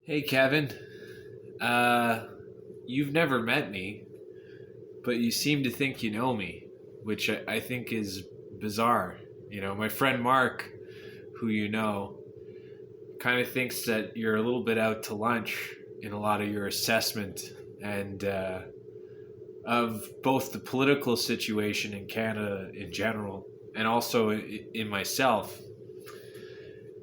Hey, Kevin. Uh, you've never met me, but you seem to think you know me, which I think is bizarre. My friend Mark, who you know, kind of thinks that you're a little bit out to lunch in a lot of your assessment and of both the political situation in Canada in general and also in myself.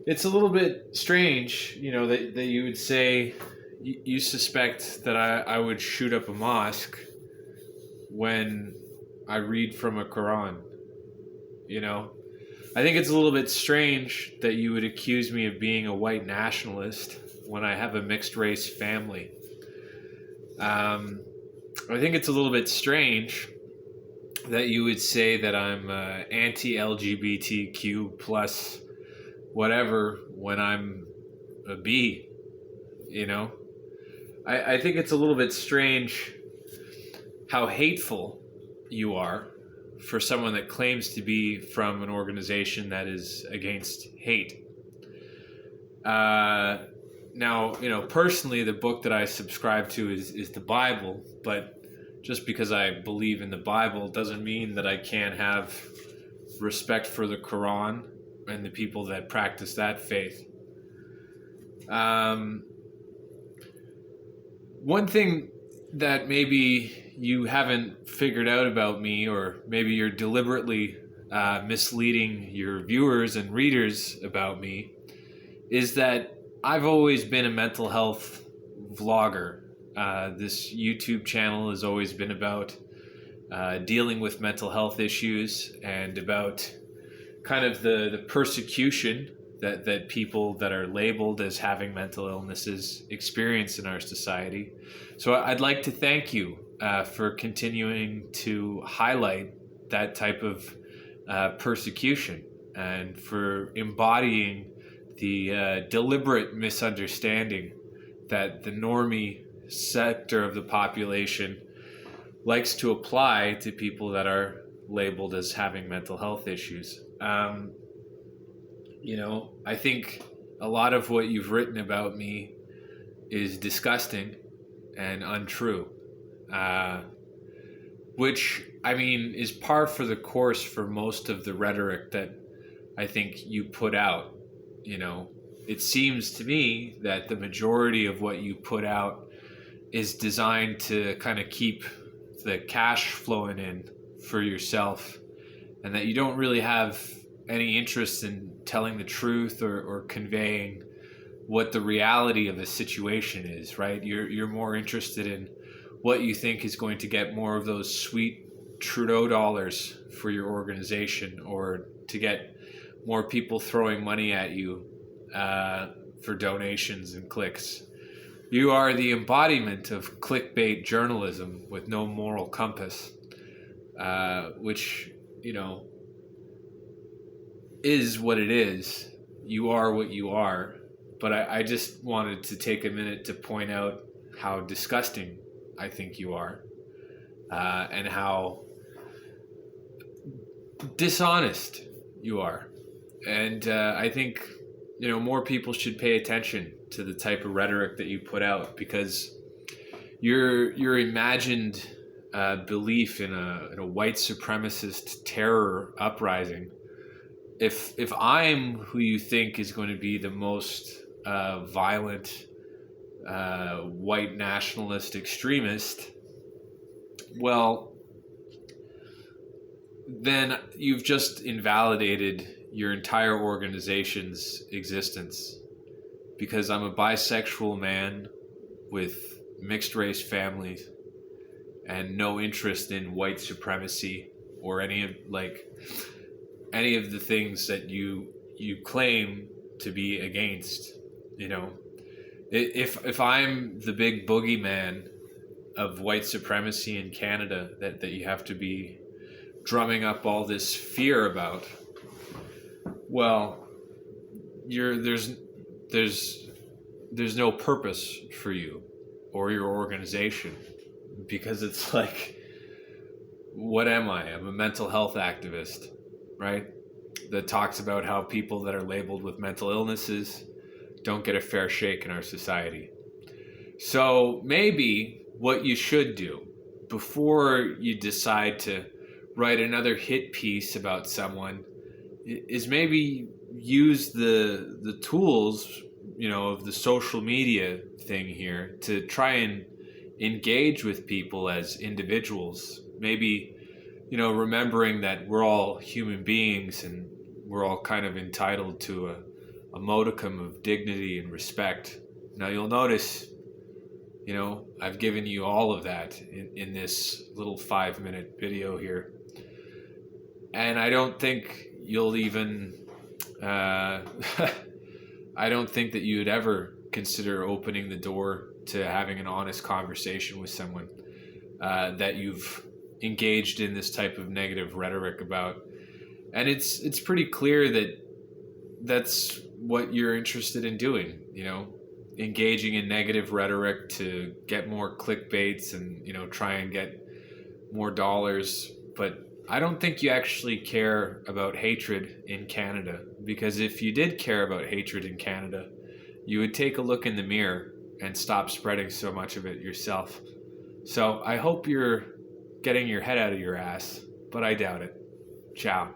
It's a little bit strange, that you would say you suspect that I would shoot up a mosque when I read from a Quran. You know, I think it's a little bit strange that you would accuse me of being a white nationalist when I have a mixed race family. Um, I think it's a little bit strange that you would say that I'm anti LGBTQ plus whatever when I'm a B. You know, I think it's a little bit strange how hateful you are for someone that claims to be from an organization that is against hate. Now, personally, the book that I subscribe to is the Bible, but just because I believe in the Bible doesn't mean that I can't have respect for the Quran and the people that practice that faith. One thing that maybe you haven't figured out about me, or maybe you're deliberately misleading your viewers and readers about me, is that I've always been a mental health vlogger. This YouTube channel has always been about dealing with mental health issues and about kind of the persecution that people that are labeled as having mental illnesses experience in our society. So I'd like to thank you for continuing to highlight that type of persecution and for embodying the deliberate misunderstanding that the normie sector of the population likes to apply to people that are labeled as having mental health issues. I think a lot of what you've written about me is disgusting and untrue, which, I mean, is par for the course for most of the rhetoric that I think you put out. It seems to me that the majority of what you put out is designed to kind of keep the cash flowing in for yourself, and that you don't really have any interest in telling the truth or conveying what the reality of a situation is, right? You're more interested in what you think is going to get more of those sweet Trudeau dollars for your organization, or to get more people throwing money at you for donations and clicks. You are the embodiment of clickbait journalism with no moral compass, which, is what it is. You are what you are. But I just wanted to take a minute to point out how disgusting I think you are, and how dishonest you are. And I think, more people should pay attention to the type of rhetoric that you put out, because your imagined belief in a white supremacist terror uprising, if I'm who you think is going to be the most violent white nationalist extremist, well, then you've just invalidated your entire organization's existence, because I'm a bisexual man with mixed race families and no interest in white supremacy or any of the things that you claim to be against. If I'm the big boogeyman of white supremacy in Canada that you have to be drumming up all this fear about, well, there's no purpose for you or your organization, because it's like, what am I? I'm a mental health activist, right? That talks about how people that are labeled with mental illnesses don't get a fair shake in our society. So maybe what you should do before you decide to write another hit piece about someone is maybe use the tools, of the social media thing here to try and engage with people as individuals. Maybe, remembering that we're all human beings and we're all kind of entitled to a modicum of dignity and respect. Now you'll notice, I've given you all of that in this little 5-minute video here. And I don't think you'll even, I don't think that you would ever consider opening the door to having an honest conversation with someone that you've engaged in this type of negative rhetoric about. And it's pretty clear that that's what you're interested in doing, engaging in negative rhetoric to get more clickbaits and, try and get more dollars. But I don't think you actually care about hatred in Canada, because if you did care about hatred in Canada, you would take a look in the mirror and stop spreading so much of it yourself. So I hope you're getting your head out of your ass, but I doubt it. Ciao.